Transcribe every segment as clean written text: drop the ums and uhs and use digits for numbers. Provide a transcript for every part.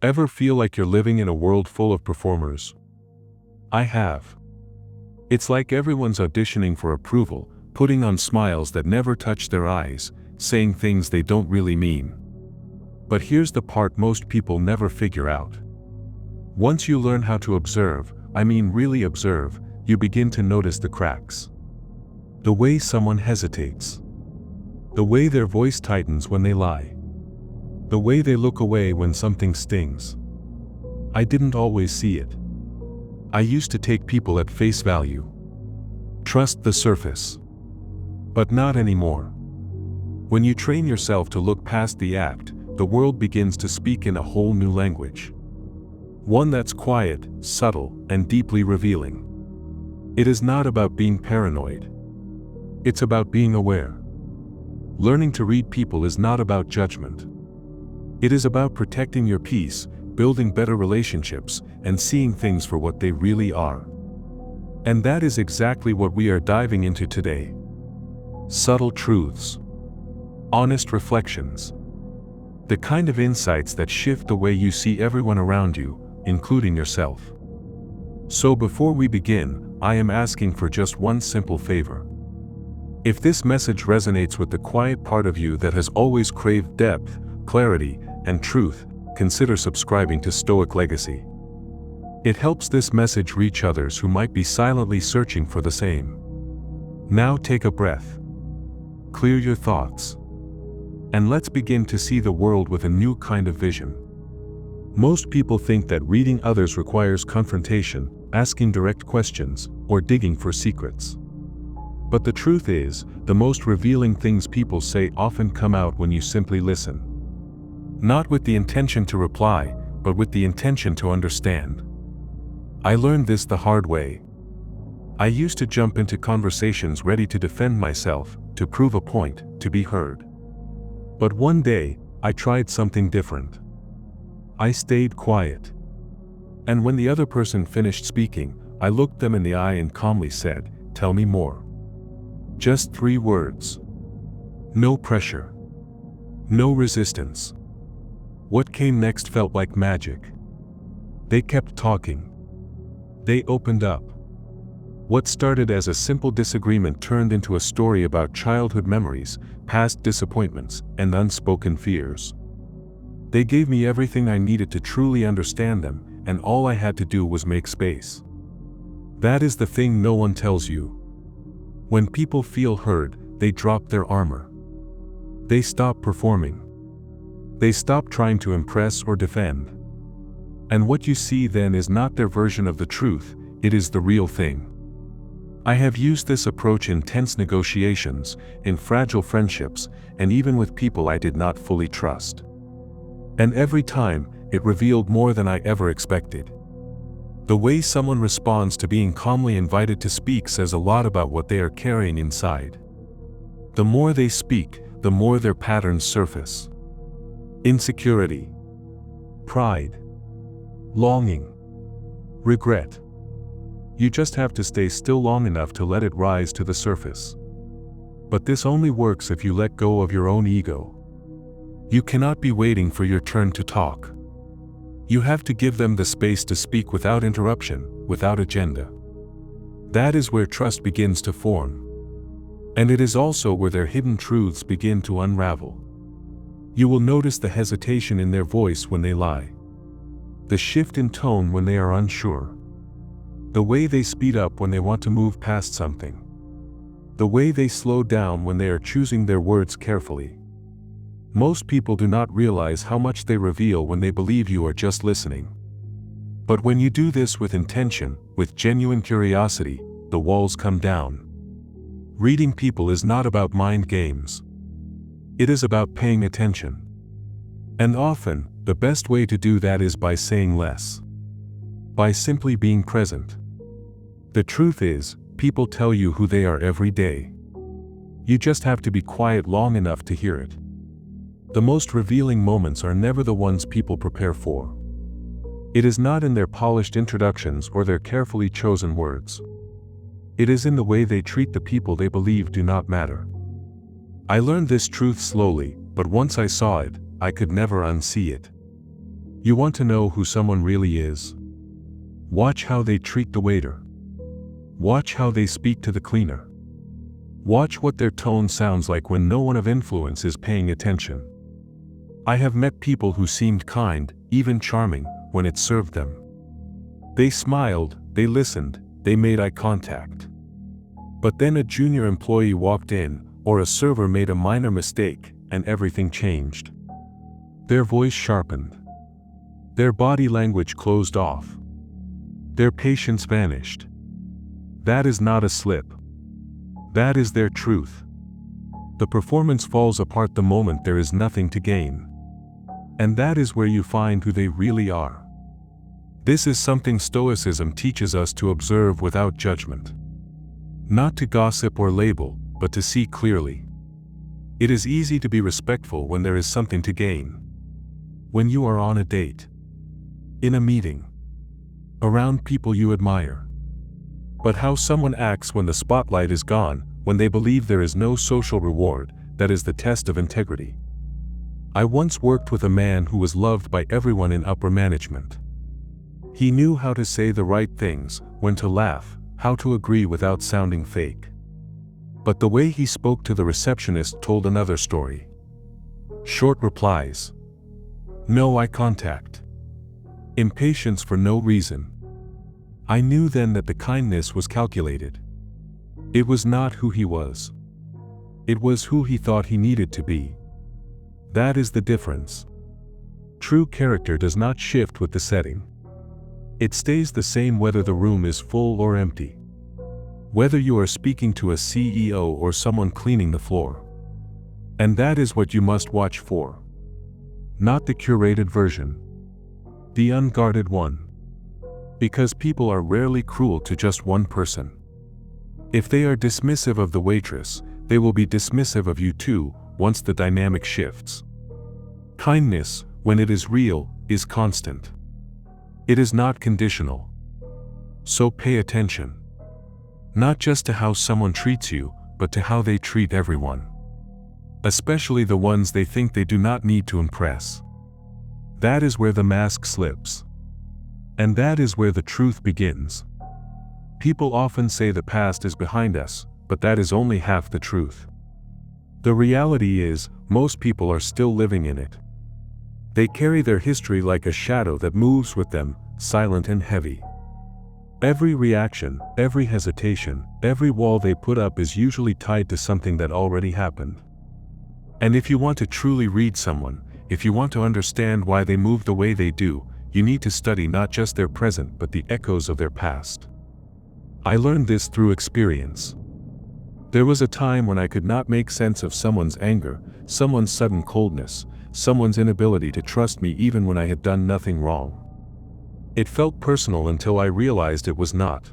Ever feel like you're living in a world full of performers? I have. It's like everyone's auditioning for approval, putting on smiles that never touch their eyes, saying things they don't really mean. But here's the part most people never figure out. Once you learn how to observe, really observe, you begin to notice the cracks. The way someone hesitates. The way their voice tightens when they lie. The way they look away when something stings. I didn't always see it. I used to take people at face value. Trust the surface. But not anymore. When you train yourself to look past the act, the world begins to speak in a whole new language. One that's quiet, subtle, and deeply revealing. It is not about being paranoid. It's about being aware. Learning to read people is not about judgment. It is about protecting your peace, building better relationships, and seeing things for what they really are. And that is exactly what we are diving into today. Subtle truths. Honest reflections. The kind of insights that shift the way you see everyone around you, including yourself. So before we begin, I am asking for just one simple favor. If this message resonates with the quiet part of you that has always craved depth, clarity, and truth, consider subscribing to Stoic Legacy. It helps this message reach others who might be silently searching for the same. Now take a breath. Clear your thoughts. And let's begin to see the world with a new kind of vision. Most people think that reading others requires confrontation, asking direct questions, or digging for secrets. But the truth is, the most revealing things people say often come out when you simply listen. Not with the intention to reply, but with the intention to understand. I learned this the hard way. I used to jump into conversations ready to defend myself, to prove a point, to be heard. But one day, I tried something different. I stayed quiet. And when the other person finished speaking, I looked them in the eye and calmly said, "Tell me more." Just 3 words. No pressure. No resistance. What came next felt like magic. They kept talking. They opened up. What started as a simple disagreement turned into a story about childhood memories, past disappointments, and unspoken fears. They gave me everything I needed to truly understand them, and all I had to do was make space. That is the thing no one tells you. When people feel heard, they drop their armor. They stop performing. They stop trying to impress or defend. And what you see then is not their version of the truth, it is the real thing. I have used this approach in tense negotiations, in fragile friendships, and even with people I did not fully trust. And every time, it revealed more than I ever expected. The way someone responds to being calmly invited to speak says a lot about what they are carrying inside. The more they speak, the more their patterns surface. Insecurity. Pride. Longing. Regret. You just have to stay still long enough to let it rise to the surface. But this only works if you let go of your own ego. You cannot be waiting for your turn to talk. You have to give them the space to speak without interruption, without agenda. That is where trust begins to form. And it is also where their hidden truths begin to unravel. You will notice the hesitation in their voice when they lie. The shift in tone when they are unsure. The way they speed up when they want to move past something. The way they slow down when they are choosing their words carefully. Most people do not realize how much they reveal when they believe you are just listening. But when you do this with intention, with genuine curiosity, the walls come down. Reading people is not about mind games. It is about paying attention. And often, the best way to do that is by saying less. By simply being present. The truth is, people tell you who they are every day. You just have to be quiet long enough to hear it. The most revealing moments are never the ones people prepare for. It is not in their polished introductions or their carefully chosen words. It is in the way they treat the people they believe do not matter. I learned this truth slowly, but once I saw it, I could never unsee it. You want to know who someone really is? Watch how they treat the waiter. Watch how they speak to the cleaner. Watch what their tone sounds like when no one of influence is paying attention. I have met people who seemed kind, even charming, when it served them. They smiled, they listened, they made eye contact. But then a junior employee walked in, or a server made a minor mistake, and everything changed. Their voice sharpened. Their body language closed off. Their patience vanished. That is not a slip. That is their truth. The performance falls apart the moment there is nothing to gain. And that is where you find who they really are. This is something Stoicism teaches us to observe without judgment. Not to gossip or label, but to see clearly. It is easy to be respectful when there is something to gain. When you are on a date, in a meeting, around people you admire. But how someone acts when the spotlight is gone, when they believe there is no social reward, that is the test of integrity. I once worked with a man who was loved by everyone in upper management. He knew how to say the right things, when to laugh, how to agree without sounding fake. But the way he spoke to the receptionist told another story. Short replies. No eye contact. Impatience for no reason. I knew then that the kindness was calculated. It was not who he was. It was who he thought he needed to be. That is the difference. True character does not shift with the setting. It stays the same whether the room is full or empty. Whether you are speaking to a CEO or someone cleaning the floor. And that is what you must watch for. Not the curated version. The unguarded one. Because people are rarely cruel to just one person. If they are dismissive of the waitress, they will be dismissive of you too, once the dynamic shifts. Kindness, when it is real, is constant. It is not conditional. So pay attention. Not just to how someone treats you, but to how they treat everyone. Especially the ones they think they do not need to impress. That is where the mask slips. And that is where the truth begins. People often say the past is behind us, but that is only half the truth. The reality is, most people are still living in it. They carry their history like a shadow that moves with them, silent and heavy. Every reaction, every hesitation, every wall they put up is usually tied to something that already happened. And if you want to truly read someone, if you want to understand why they move the way they do, you need to study not just their present but the echoes of their past. I learned this through experience. There was a time when I could not make sense of someone's anger, someone's sudden coldness, someone's inability to trust me even when I had done nothing wrong. It felt personal until I realized it was not.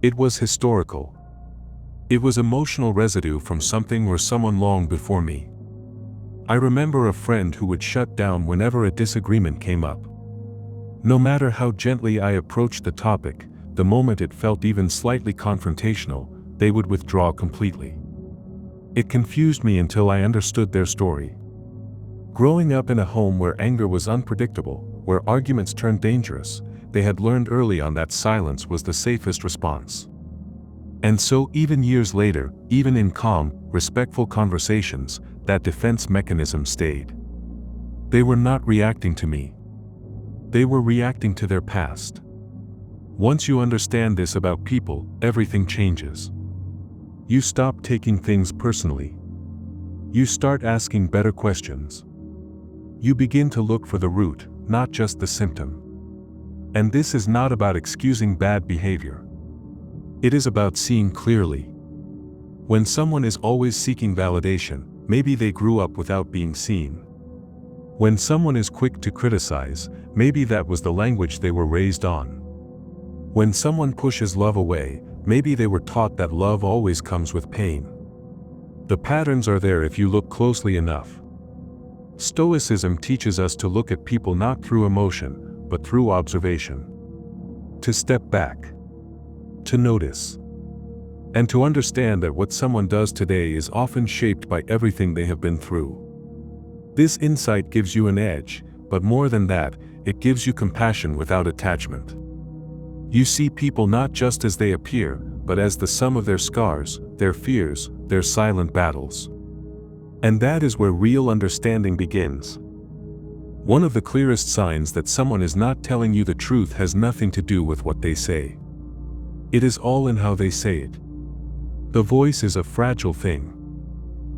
It was historical. It was emotional residue from something or someone long before me. I remember a friend who would shut down whenever a disagreement came up. No matter how gently I approached the topic, the moment it felt even slightly confrontational, they would withdraw completely. It confused me until I understood their story. Growing up in a home where anger was unpredictable, where arguments turned dangerous, they had learned early on that silence was the safest response. And so even years later, even in calm, respectful conversations, that defense mechanism stayed. They were not reacting to me. They were reacting to their past. Once you understand this about people, everything changes. You stop taking things personally. You start asking better questions. You begin to look for the root, not just the symptom. And this is not about excusing bad behavior. It is about seeing clearly. When someone is always seeking validation, maybe they grew up without being seen. When someone is quick to criticize, maybe that was the language they were raised on. When someone pushes love away, maybe they were taught that love always comes with pain. The patterns are there if you look closely enough. Stoicism teaches us to look at people not through emotion, but through observation. To step back. To notice. And to understand that what someone does today is often shaped by everything they have been through. This insight gives you an edge, but more than that, it gives you compassion without attachment. You see people not just as they appear, but as the sum of their scars, their fears, their silent battles. And that is where real understanding begins. One of the clearest signs that someone is not telling you the truth has nothing to do with what they say. It is all in how they say it. The voice is a fragile thing.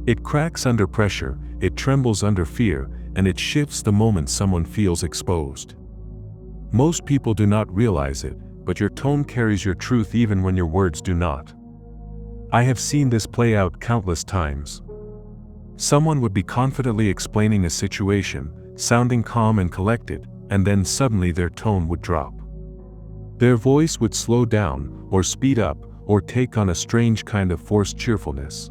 It cracks under pressure, it trembles under fear, and it shifts the moment someone feels exposed. Most people do not realize it, but your tone carries your truth even when your words do not. I have seen this play out countless times. Someone would be confidently explaining a situation, sounding calm and collected, and then suddenly their tone would drop. Their voice would slow down, or speed up, or take on a strange kind of forced cheerfulness.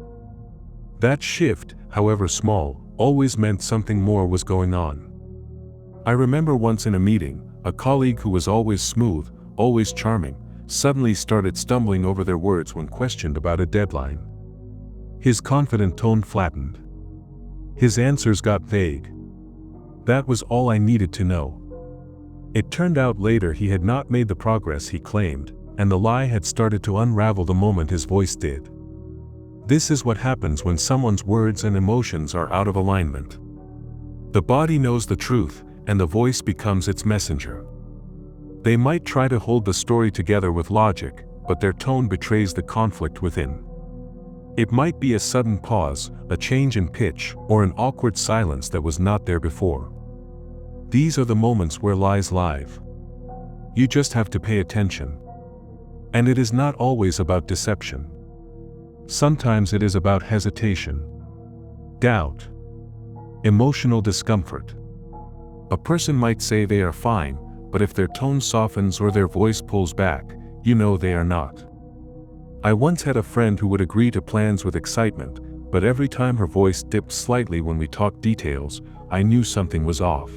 That shift, however small, always meant something more was going on. I remember once in a meeting, a colleague who was always smooth, always charming, suddenly started stumbling over their words when questioned about a deadline. His confident tone flattened. His answers got vague. That was all I needed to know. It turned out later he had not made the progress he claimed, and the lie had started to unravel the moment his voice did. This is what happens when someone's words and emotions are out of alignment. The body knows the truth, and the voice becomes its messenger. They might try to hold the story together with logic, but their tone betrays the conflict within. It might be a sudden pause, a change in pitch, or an awkward silence that was not there before. These are the moments where lies live. You just have to pay attention. And it is not always about deception. Sometimes it is about hesitation, doubt, emotional discomfort. A person might say they are fine, but if their tone softens or their voice pulls back, you know they are not. I once had a friend who would agree to plans with excitement, but every time her voice dipped slightly when we talked details, I knew something was off.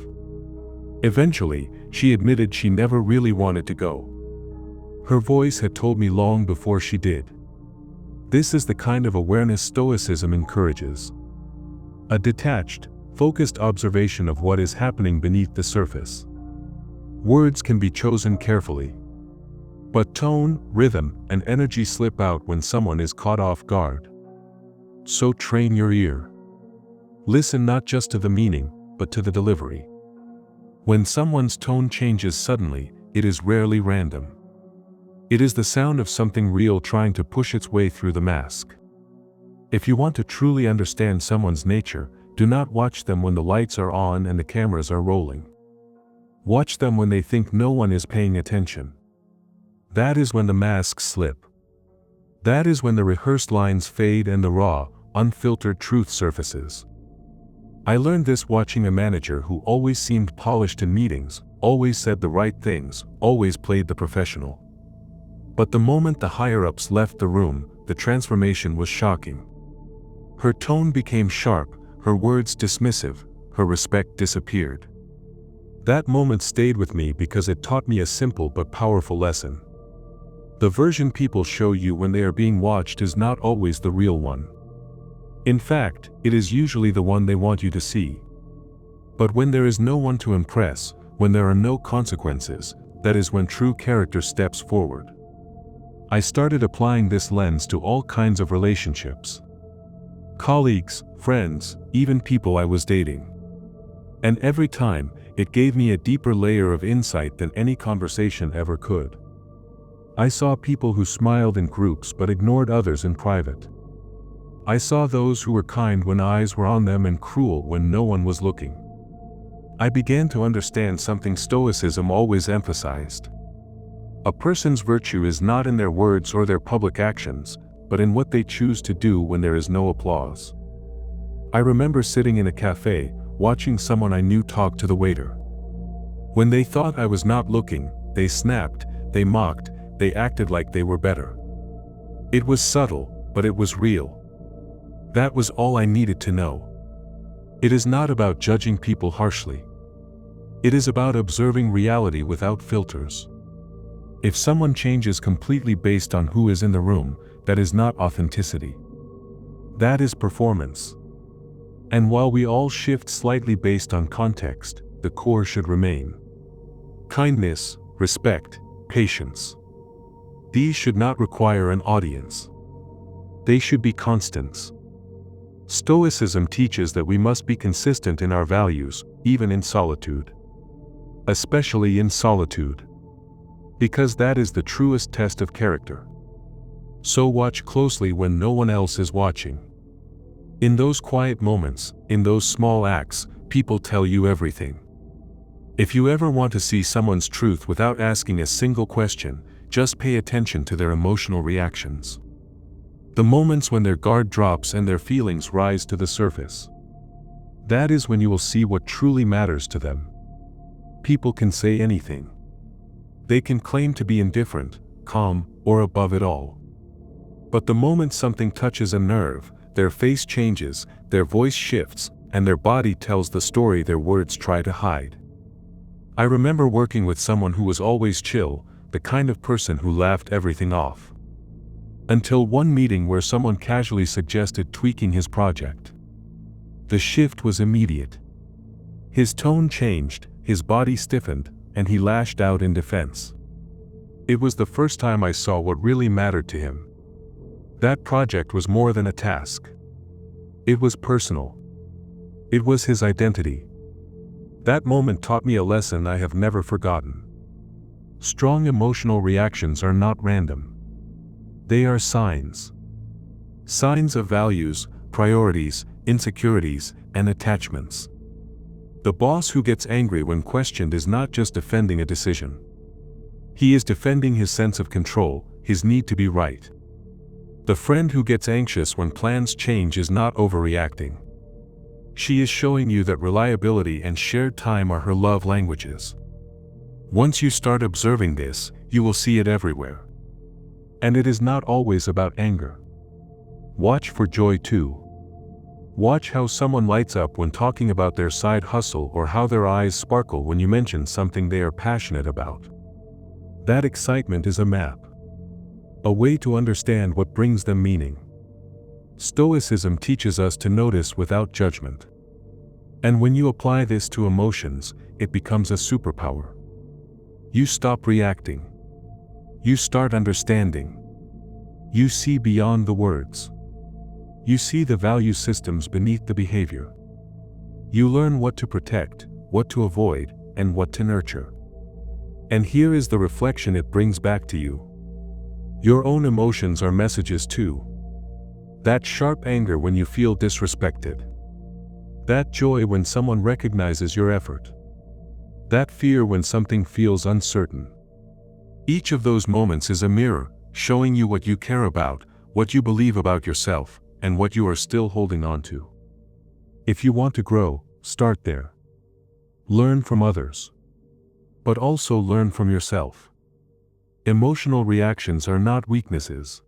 Eventually, she admitted she never really wanted to go. Her voice had told me long before she did. This is the kind of awareness Stoicism encourages. A detached, focused observation of what is happening beneath the surface. Words can be chosen carefully. But tone, rhythm, and energy slip out when someone is caught off guard. So train your ear. Listen not just to the meaning, but to the delivery. When someone's tone changes suddenly, it is rarely random. It is the sound of something real trying to push its way through the mask. If you want to truly understand someone's nature, do not watch them when the lights are on and the cameras are rolling. Watch them when they think no one is paying attention. That is when the masks slip. That is when the rehearsed lines fade and the raw, unfiltered truth surfaces. I learned this watching a manager who always seemed polished in meetings, always said the right things, always played the professional. But the moment the higher-ups left the room, the transformation was shocking. Her tone became sharp, her words dismissive, her respect disappeared. That moment stayed with me because it taught me a simple but powerful lesson. The version people show you when they are being watched is not always the real one. In fact, it is usually the one they want you to see. But when there is no one to impress, when there are no consequences, that is when true character steps forward. I started applying this lens to all kinds of relationships. Colleagues, friends, even people I was dating. And every time, it gave me a deeper layer of insight than any conversation ever could. I saw people who smiled in groups but ignored others in private. I saw those who were kind when eyes were on them and cruel when no one was looking. I began to understand something Stoicism always emphasized. A person's virtue is not in their words or their public actions, but in what they choose to do when there is no applause. I remember sitting in a cafe, watching someone I knew talk to the waiter. When they thought I was not looking, they snapped, they mocked, they acted like they were better. It was subtle, but it was real. That was all I needed to know. It is not about judging people harshly. It is about observing reality without filters. If someone changes completely based on who is in the room, that is not authenticity. That is performance. And while we all shift slightly based on context, the core should remain. Kindness, respect, patience. These should not require an audience. They should be constants. Stoicism teaches that we must be consistent in our values, even in solitude. Especially in solitude. Because that is the truest test of character. So watch closely when no one else is watching. In those quiet moments, in those small acts, people tell you everything. If you ever want to see someone's truth without asking a single question, just pay attention to their emotional reactions. The moments when their guard drops and their feelings rise to the surface. That is when you will see what truly matters to them. People can say anything. They can claim to be indifferent, calm, or above it all. But the moment something touches a nerve, their face changes, their voice shifts, and their body tells the story their words try to hide. I remember working with someone who was always chill, the kind of person who laughed everything off. Until one meeting where someone casually suggested tweaking his project. The shift was immediate. His tone changed, his body stiffened, and he lashed out in defense. It was the first time I saw what really mattered to him. That project was more than a task. It was personal. It was his identity. That moment taught me a lesson I have never forgotten. Strong emotional reactions are not random. They are signs. Signs of values, priorities, insecurities, and attachments. The boss who gets angry when questioned is not just defending a decision. He is defending his sense of control, his need to be right. The friend who gets anxious when plans change is not overreacting. She is showing you that reliability and shared time are her love languages. Once you start observing this, you will see it everywhere. And it is not always about anger. Watch for joy too. Watch how someone lights up when talking about their side hustle or how their eyes sparkle when you mention something they are passionate about. That excitement is a map. A way to understand what brings them meaning. Stoicism teaches us to notice without judgment. And when you apply this to emotions, it becomes a superpower. You stop reacting. You start understanding. You see beyond the words. You see the value systems beneath the behavior. You learn what to protect, what to avoid, and what to nurture. And here is the reflection it brings back to you. Your own emotions are messages too. That sharp anger when you feel disrespected. That joy when someone recognizes your effort. That fear when something feels uncertain. Each of those moments is a mirror, showing you what you care about, what you believe about yourself, and what you are still holding on to. If you want to grow, start there. Learn from others. But also learn from yourself. Emotional reactions are not weaknesses.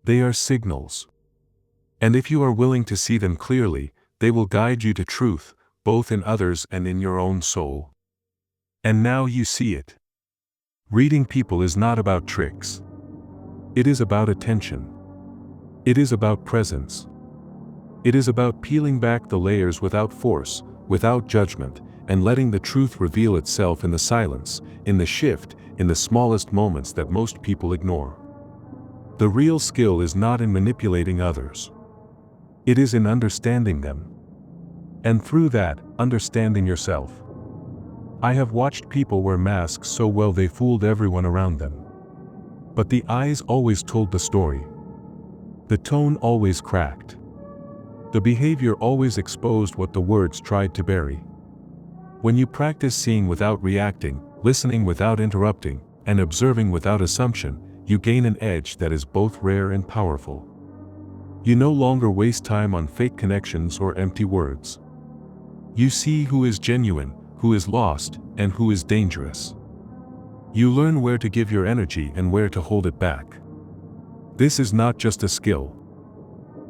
They are signals. And if you are willing to see them clearly, they will guide you to truth, both in others and in your own soul. And now you see it. Reading people is not about tricks. It is about attention. It is about presence. It is about peeling back the layers without force, without judgment, and letting the truth reveal itself in the silence, in the shift, in the smallest moments that most people ignore. The real skill is not in manipulating others. It is in understanding them. And through that, understanding yourself. I have watched people wear masks so well they fooled everyone around them. But the eyes always told the story. The tone always cracked. The behavior always exposed what the words tried to bury. When you practice seeing without reacting, listening without interrupting, and observing without assumption, you gain an edge that is both rare and powerful. You no longer waste time on fake connections or empty words. You see who is genuine, who is lost, and who is dangerous. You learn where to give your energy and where to hold it back. This is not just a skill.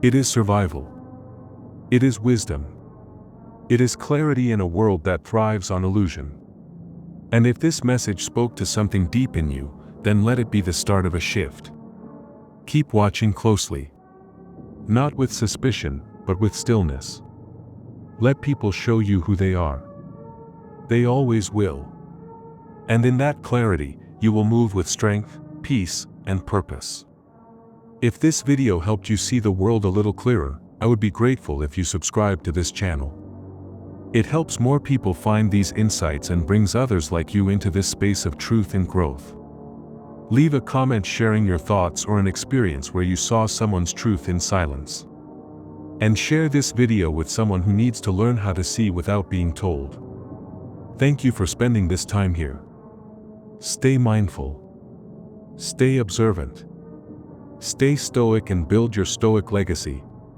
It is survival. It is wisdom. It is clarity in a world that thrives on illusion. And if this message spoke to something deep in you, then let it be the start of a shift. Keep watching closely. Not with suspicion, but with stillness. Let people show you who they are. They always will. And in that clarity, you will move with strength, peace, and purpose. If this video helped you see the world a little clearer, I would be grateful if you subscribe to this channel. It helps more people find these insights and brings others like you into this space of truth and growth. Leave a comment sharing your thoughts or an experience where you saw someone's truth in silence. And share this video with someone who needs to learn how to see without being told. Thank you for spending this time here. Stay mindful. Stay observant. Stay stoic and build your stoic legacy.